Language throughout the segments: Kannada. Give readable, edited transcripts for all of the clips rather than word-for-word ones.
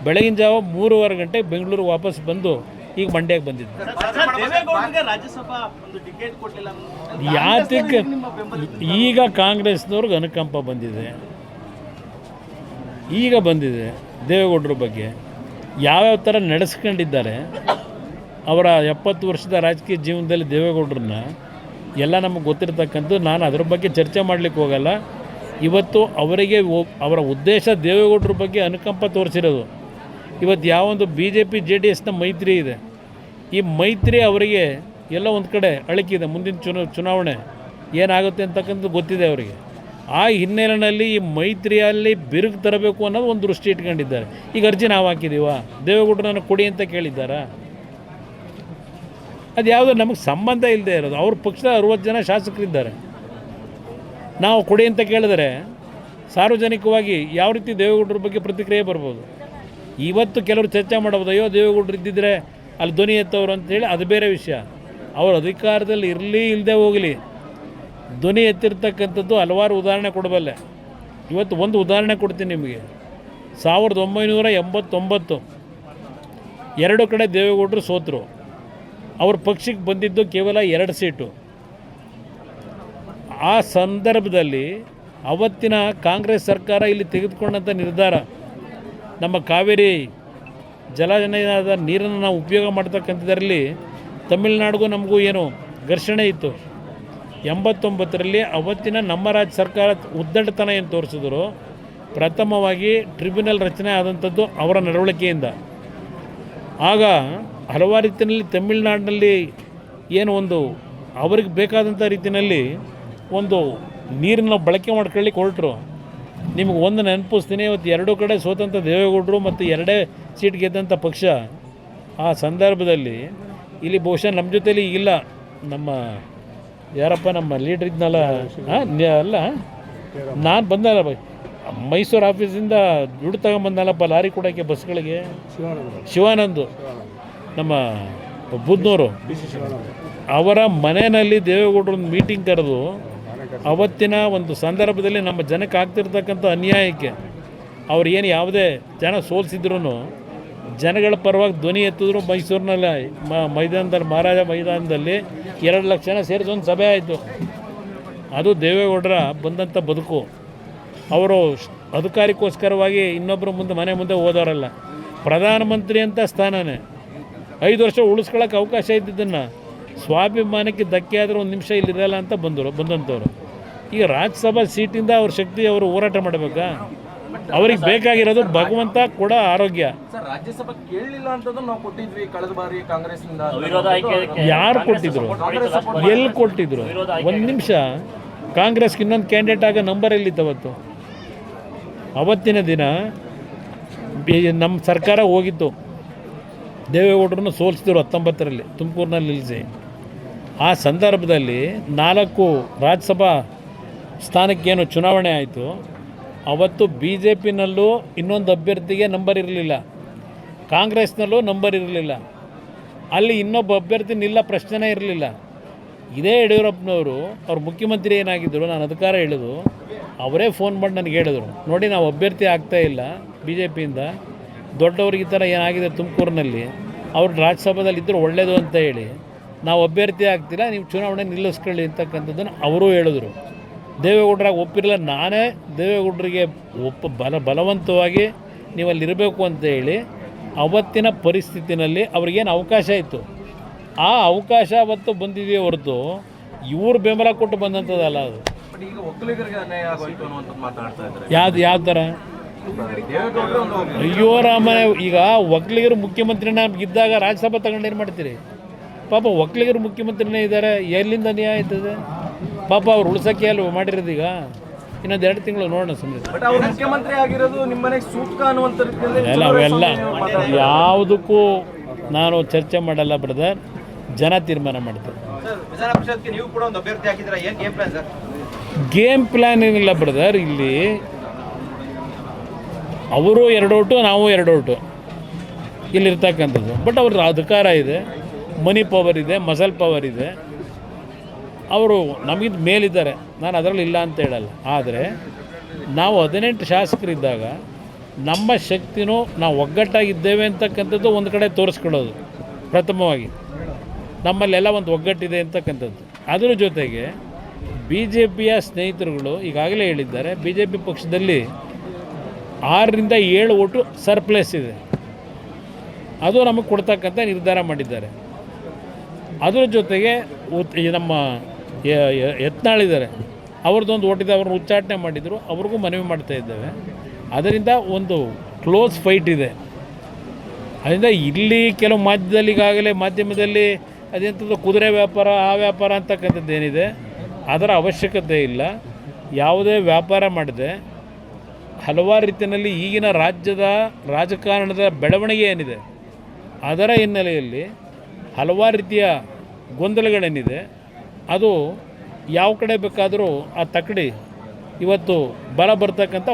ಬೆಳಗಿನ ಜಾವ 3:15 ಗಂಟೆಗೆ ಬೆಂಗಳೂರಿಗೆ ವಾಪಸ್ ಬಂದು ಈಗ ಮಂಡ್ಯಕ್ಕೆ ಬಂದಿದ್ದೆ. ಯಾತಕ್ಕೆ ಈಗ ಕಾಂಗ್ರೆಸ್ನವ್ರಿಗೆ ಅನುಕಂಪ ಬಂದಿದೆ, ಈಗ ಬಂದಿದೆ ದೇವೇಗೌಡರ ಬಗ್ಗೆ ಯಾವ್ಯಾವ ಥರ ನಡೆಸ್ಕೊಂಡಿದ್ದಾರೆ. ಅವರ 70 ವರ್ಷದ ರಾಜಕೀಯ ಜೀವನದಲ್ಲಿ ದೇವೇಗೌಡರನ್ನ ಎಲ್ಲ ನಮಗೆ ಗೊತ್ತಿರ್ತಕ್ಕಂಥದ್ದು. ನಾನು ಅದರ ಬಗ್ಗೆ ಚರ್ಚೆ ಮಾಡಲಿಕ್ಕೆ ಹೋಗಲ್ಲ. ಇವತ್ತು ಅವರಿಗೆ ಅವರ ಉದ್ದೇಶ ದೇವೇಗೌಡರ ಬಗ್ಗೆ ಅನುಕಂಪ ತೋರಿಸಿರೋದು. ಇವತ್ತು ಯಾವೊಂದು BJP JDSನ ಮೈತ್ರಿ ಇದೆ, ಈ ಮೈತ್ರಿ ಅವರಿಗೆ ಎಲ್ಲ ಒಂದು ಕಡೆ ಅಳಕಿದೆ. ಮುಂದಿನ ಚುನಾವಣೆ ಏನಾಗುತ್ತೆ ಅಂತಕ್ಕಂಥದ್ದು ಗೊತ್ತಿದೆ ಅವರಿಗೆ. ಆ ಹಿನ್ನೆಲೆಯಲ್ಲಿ ಈ ಮೈತ್ರಿಯಲ್ಲಿ ಬಿರುಕು ತರಬೇಕು ಅನ್ನೋದು ಒಂದು ದೃಷ್ಟಿ ಇಟ್ಕೊಂಡಿದ್ದಾರೆ. ಈಗ ಅರ್ಜಿ ನಾವು ಹಾಕಿದ್ದೀವ, ದೇವೇಗೌಡರನ್ನು ಕೊಡಿ ಅಂತ ಕೇಳಿದ್ದಾರಾ? ಅದು ಯಾವುದೋ ನಮಗೆ ಸಂಬಂಧ ಇಲ್ಲದೆ ಇರೋದು. ಅವ್ರ ಪಕ್ಷದ 60 ಜನ ಶಾಸಕರಿದ್ದಾರೆ. ನಾವು ಕೊಡಿ ಅಂತ ಕೇಳಿದರೆ ಸಾರ್ವಜನಿಕವಾಗಿ ಯಾವ ರೀತಿ ದೇವೇಗೌಡರ ಬಗ್ಗೆ ಪ್ರತಿಕ್ರಿಯೆ ಬರ್ಬೋದು. ಇವತ್ತು ಕೆಲವರು ಚರ್ಚೆ ಮಾಡ್ಬೋದು, ಅಯ್ಯೋ ದೇವೇಗೌಡರು ಇದ್ದಿದ್ದರೆ ಅಲ್ಲಿ ಧ್ವನಿ ಎತ್ತವರು ಅಂತೇಳಿ, ಅದು ಬೇರೆ ವಿಷಯ. ಅವರು ಅಧಿಕಾರದಲ್ಲಿ ಇರಲಿ ಇಲ್ಲದೆ ಹೋಗಲಿ ಧ್ವನಿ ಎತ್ತಿರ್ತಕ್ಕಂಥದ್ದು ಹಲವಾರು ಉದಾಹರಣೆ ಕೊಡಬಲ್ಲೆ. ಇವತ್ತು ಒಂದು ಉದಾಹರಣೆ ಕೊಡ್ತೀನಿ ನಿಮಗೆ. 1989 2 ಕಡೆ ದೇವೇಗೌಡರು ಸೋತರು. ಅವ್ರ ಪಕ್ಷಕ್ಕೆ ಬಂದಿದ್ದು ಕೇವಲ 2 ಸೀಟು. ಆ ಸಂದರ್ಭದಲ್ಲಿ ಅವತ್ತಿನ ಕಾಂಗ್ರೆಸ್ ಸರ್ಕಾರ ಇಲ್ಲಿ ತೆಗೆದುಕೊಂಡಂಥ ನಿರ್ಧಾರ, ನಮ್ಮ ಕಾವೇರಿ ಜಲನಯದ ನೀರನ್ನು ನಾವು ಉಪಯೋಗ ಮಾಡ್ತಕ್ಕಂಥದ್ರಲ್ಲಿ ತಮಿಳುನಾಡಿಗೂ ನಮಗೂ ಏನು ಘರ್ಷಣೆ ಇತ್ತು. 89ರಲ್ಲಿ ಅವತ್ತಿನ ನಮ್ಮ ರಾಜ್ಯ ಸರ್ಕಾರ ಉದ್ದಟತನ ಏನು ತೋರಿಸಿದ್ರು, ಪ್ರಥಮವಾಗಿ ಟ್ರಿಬ್ಯುನಲ್ ರಚನೆ ಆದಂಥದ್ದು ಅವರ ನಡವಳಿಕೆಯಿಂದ. ಆಗ ಹಲವಾರು ರೀತಿಯಲ್ಲಿ ತಮಿಳುನಾಡಿನಲ್ಲಿ ಏನು ಒಂದು ಅವ್ರಿಗೆ ಬೇಕಾದಂಥ ರೀತಿಯಲ್ಲಿ ಒಂದು ನೀರನ್ನ ಬಳಕೆ ಮಾಡ್ಕೊಳ್ಳಿಕ್ಕೆ ಹೊರಟರು. ನಿಮಗೆ ಒಂದು ನೆನಪಿಸ್ತೀನಿ, ಇವತ್ತು 2 ಕಡೆ ಸೋತಂಥ ದೇವೇಗೌಡರು ಮತ್ತು 2 ಸೀಟ್ ಗೆದ್ದಂಥ ಪಕ್ಷ. ಆ ಸಂದರ್ಭದಲ್ಲಿ ಇಲ್ಲಿ ಬಹುಶಃ ನಮ್ಮ ಜೊತೆಲಿ ಇಲ್ಲ, ನಮ್ಮ ಯಾರಪ್ಪ ನಮ್ಮ ಲೀಡ್ರ್ ಇದ್ನಲ್ಲ, ಅಲ್ಲ ನಾನು ಬಂದಲ್ಲ ಮೈಸೂರು ಆಫೀಸಿಂದ ದುಡ್ಡು ತಗೊಂಬಂದಲ್ಲಪ್ಪ ಲಾರಿ ಕೊಡೋಕ್ಕೆ ಬಸ್ಗಳಿಗೆ, ಶಿವಾನಂದು ನಮ್ಮ ಬುದ್ನೂರು, ಅವರ ಮನೆಯಲ್ಲಿ ದೇವೇಗೌಡರೊಂದು ಮೀಟಿಂಗ್ ಕರೆದು ಅವತ್ತಿನ ಒಂದು ಸಂದರ್ಭದಲ್ಲಿ ನಮ್ಮ ಜನಕ್ಕೆ ಆಗ್ತಿರ್ತಕ್ಕಂಥ ಅನ್ಯಾಯಕ್ಕೆ ಅವ್ರು ಏನು ಯಾವುದೇ ಜನ ಸೋಲಿಸಿದ್ರು ಜನಗಳ ಪರವಾಗಿ ಧ್ವನಿ ಎತ್ತಿದ್ರು. ಮೈಸೂರಿನಲ್ಲಿ ಮೈದಾನದಲ್ಲಿ ಮಹಾರಾಜ ಮೈದಾನದಲ್ಲಿ 2 ಲಕ್ಷ ಜನ ಸೇರಿಸಿ ಒಂದು ಸಭೆ ಆಯಿತು. ಅದು ದೇವೇಗೌಡರ ಬಂದಂಥ ಬದುಕು. ಅವರು ಅಧಿಕಾರಕ್ಕೋಸ್ಕರವಾಗಿ ಇನ್ನೊಬ್ಬರು ಮನೆ ಮುಂದೆ ಹೋದವರಲ್ಲ. ಪ್ರಧಾನಮಂತ್ರಿ ಅಂತ ಸ್ಥಾನನೇ 5 ವರ್ಷ ಉಳಿಸ್ಕೊಳ್ಳೋಕೆ ಅವಕಾಶ ಇದ್ದಿದ್ದನ್ನು ಸ್ವಾಭಿಮಾನಕ್ಕೆ ಧಕ್ಕೆ ಆದರೆ 1 ನಿಮಿಷ ಇಲ್ಲಿರಲ್ಲ ಅಂತ ಬಂದಂಥವ್ರು. ಈಗ ರಾಜ್ಯಸಭಾ ಸೀಟಿಂದ ಅವ್ರ ಶಕ್ತಿ ಅವರು ಹೋರಾಟ ಮಾಡಬೇಕಾ? ಅವ್ರಿಗೆ ಬೇಕಾಗಿರೋದು ಭಗವಂತ ಕೂಡ ಆರೋಗ್ಯ. ಯಾರು ಕೊಟ್ಟಿದ್ರು? ಎಲ್ಲಿ ಕೊಟ್ಟಿದ್ರು? 1 ನಿಮಿಷ. ಕಾಂಗ್ರೆಸ್ಗೆ ಇನ್ನೊಂದು ಕ್ಯಾಂಡಿಡೇಟ್ ಆಗ ನಂಬರ್ ಎಲ್ಲಿತ್ತವತ್ತು? ಅವತ್ತಿನ ದಿನ ನಮ್ಮ ಸರ್ಕಾರ ಹೋಗಿತ್ತು, ದೇವೇಗೌಡರನ್ನು ಸೋಲಿಸಿದ್ರು 19ರಲ್ಲಿ ತುಮಕೂರಿನಲ್ಲಿ ನಿಲ್ಲಿಸಿ. ಆ ಸಂದರ್ಭದಲ್ಲಿ 4 ರಾಜ್ಯಸಭಾ ಸ್ಥಾನಕ್ಕೇನು ಚುನಾವಣೆ ಆಯಿತು. ಅವತ್ತು BJPನಲ್ಲೂ ಇನ್ನೊಂದು ಅಭ್ಯರ್ಥಿಗೆ ನಂಬರ್ ಇರಲಿಲ್ಲ, ಕಾಂಗ್ರೆಸ್ನಲ್ಲೂ ನಂಬರ್ ಇರಲಿಲ್ಲ. ಅಲ್ಲಿ ಇನ್ನೊಬ್ಬ ಅಭ್ಯರ್ಥಿ ನಿಲ್ಲ ಪ್ರಶ್ನೆನೇ ಇರಲಿಲ್ಲ. ಇದೇ ಯಡಿಯೂರಪ್ಪನವರು ಅವ್ರ ಮುಖ್ಯಮಂತ್ರಿ ಏನಾಗಿದ್ದರು, ನಾನು ಅಧಿಕಾರ ಹೇಳಿದು, ಅವರೇ ಫೋನ್ ಮಾಡಿ ನನಗೆ ಹೇಳಿದ್ರು, ನೋಡಿ ನಾವು ಅಭ್ಯರ್ಥಿ ಆಗ್ತಾಯಿಲ್ಲ BJPಯಿಂದ, ದೊಡ್ಡವ್ರಿಗೆ ಈ ಥರ ಏನಾಗಿದೆ ತುಮಕೂರಿನಲ್ಲಿ, ಅವ್ರು ರಾಜ್ಯಸಭಾದಲ್ಲಿ ಇದ್ದರೂ ಒಳ್ಳೆಯದು ಅಂತ ಹೇಳಿ ನಾವು ಅಭ್ಯರ್ಥಿ ಆಗ್ತಿಲ್ಲ, ನೀವು ಚುನಾವಣೆ ನಿಲ್ಲಿಸ್ಕೊಳ್ಳಿ ಅಂತಕ್ಕಂಥದ್ದನ್ನು ಅವರೂ ಹೇಳಿದ್ರು. ದೇವೇಗೌಡರಾಗಿ ಒಪ್ಪಿರಲಿಲ್ಲ. ನಾನೇ ದೇವೇಗೌಡರಿಗೆ ಬಲವಂತವಾಗಿ ನೀವು ಅಲ್ಲಿರಬೇಕು ಅಂತ ಹೇಳಿ ಅವತ್ತಿನ ಪರಿಸ್ಥಿತಿನಲ್ಲಿ ಅವ್ರಿಗೇನು ಅವಕಾಶ ಇತ್ತು, ಆ ಅವಕಾಶ ಅವತ್ತು ಬಂದಿದೆಯೇ ಹೊರತು ಇವ್ರು ಬೆಂಬಲ ಕೊಟ್ಟು ಬಂದಂಥದ್ದಲ್ಲ. ಅದು ಯಾವ ಥರ? ಅಯ್ಯೋ ರಾಮನೇ, ಈಗ ಒಕ್ಕಲಿಗರು ಮುಖ್ಯಮಂತ್ರಿನ ಇದ್ದಾಗ ರಾಜ್ಯಸಭಾ ತಗೊಂಡು ಏನು ಮಾಡ್ತೀರಿ? ಪಾಪ ಒಕ್ಕಲಿಗರು ಮುಖ್ಯಮಂತ್ರಿನೇ ಇದ್ದಾರೆ, ಎಲ್ಲಿಂದ ನ್ಯಾಯ ಆಯ್ತದೆ? ಪಾಪ ಅವ್ರು ಉಳ್ಸೋಕ್ಕೆ ಅಲ್ವ ಮಾಡಿರೋದು. ಈಗ ಇನ್ನೊಂದು 2 ತಿಂಗಳು ನೋಡೋಣ ಸುಮ್ಮನೆ. ಎಲ್ಲ ಅವೆಲ್ಲ ಯಾವುದಕ್ಕೂ ನಾನು ಚರ್ಚೆ ಮಾಡಲ್ಲ ಬ್ರದರ್, ಜನ ತೀರ್ಮಾನ ಮಾಡ್ತಾರೆ. ಗೇಮ್ ಪ್ಲ್ಯಾನ್ ಏನಿಲ್ಲ ಬ್ರದರ್. ಇಲ್ಲಿ ಅವರು 2 ಓಟು, ನಾವು 2 ಓಟು ಇಲ್ಲಿರ್ತಕ್ಕಂಥದ್ದು. ಬಟ್ ಅವ್ರ ಅಧಿಕಾರ ಇದೆ, ಮನಿ ಪವರ್ ಇದೆ, ಮಸಲ್ ಪವರ್ ಇದೆ. ಅವರು ನಮಗಿಂತ ಮೇಲಿದ್ದಾರೆ, ನಾನು ಅದರಲ್ಲಿ ಇಲ್ಲ ಅಂತ ಹೇಳಲ್ಲ. ಆದರೆ ನಾವು 18 ಶಾಸಕರಿದ್ದಾಗ ನಮ್ಮ ಶಕ್ತಿನೂ ನಾವು ಒಗ್ಗಟ್ಟಾಗಿದ್ದೇವೆ ಅಂತಕ್ಕಂಥದ್ದು ಒಂದು ಕಡೆ ತೋರಿಸ್ಕೊಳ್ಳೋದು ಪ್ರಥಮವಾಗಿ, ನಮ್ಮಲ್ಲೆಲ್ಲ ಒಂದು ಒಗ್ಗಟ್ಟಿದೆ ಅಂತಕ್ಕಂಥದ್ದು. ಅದರ ಜೊತೆಗೆ ಬಿ ಜೆ ಪಿಯ ಸ್ನೇಹಿತರುಗಳು ಈಗಾಗಲೇ ಹೇಳಿದ್ದಾರೆ, ಬಿ ಜೆ ಪಿ ಪಕ್ಷದಲ್ಲಿ 6ರಿಂದ 7 ಓಟು ಸರ್ಪ್ಲೇಸ್ ಇದೆ, ಅದು ನಮಗೆ ಕೊಡ್ತಕ್ಕಂಥ ನಿರ್ಧಾರ ಮಾಡಿದ್ದಾರೆ. ಅದರ ಜೊತೆಗೆ ನಮ್ಮ ಯತ್ನಾಳಿದ್ದಾರೆ, ಅವ್ರದ್ದೊಂದು ಓಟಿದೆ, ಅವ್ರನ್ನ ಉಚ್ಚಾಟನೆ ಮಾಡಿದರು, ಅವ್ರಿಗೂ ಮನವಿ ಮಾಡ್ತಾ ಇದ್ದೇವೆ. ಅದರಿಂದ ಒಂದು ಕ್ಲೋಸ್ ಫೈಟ್ ಇದೆ. ಅದರಿಂದ ಇಲ್ಲಿ ಕೆಲವು ಮಾಧ್ಯಮದಲ್ಲಿ ಅದೆಂಥದ್ದು ಕುದುರೆ ವ್ಯಾಪಾರ ಆ ವ್ಯಾಪಾರ ಅಂತಕ್ಕಂಥದ್ದು ಏನಿದೆ ಅದರ ಅವಶ್ಯಕತೆ ಇಲ್ಲ. ಯಾವುದೇ ವ್ಯಾಪಾರ ಮಾಡದೆ ಹಲವಾರು ರೀತಿಯಲ್ಲಿ ಈಗಿನ ರಾಜ್ಯದ ರಾಜಕಾರಣದ ಬೆಳವಣಿಗೆ ಏನಿದೆ ಅದರ ಹಿನ್ನೆಲೆಯಲ್ಲಿ ಹಲವಾರು ರೀತಿಯ ಗೊಂದಲಗಳೇನಿದೆ ಅದು ಯಾವ ಕಡೆ ಬೇಕಾದರೂ ಆ ತಕ್ಕಡಿ ಇವತ್ತು ಬಲ ಬರ್ತಕ್ಕಂಥ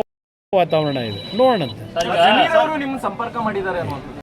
ವಾತಾವರಣ ಇದೆ. ನೋಡೋಣಂತೆ. ಸಂಪರ್ಕ ಮಾಡಿದ್ದಾರೆ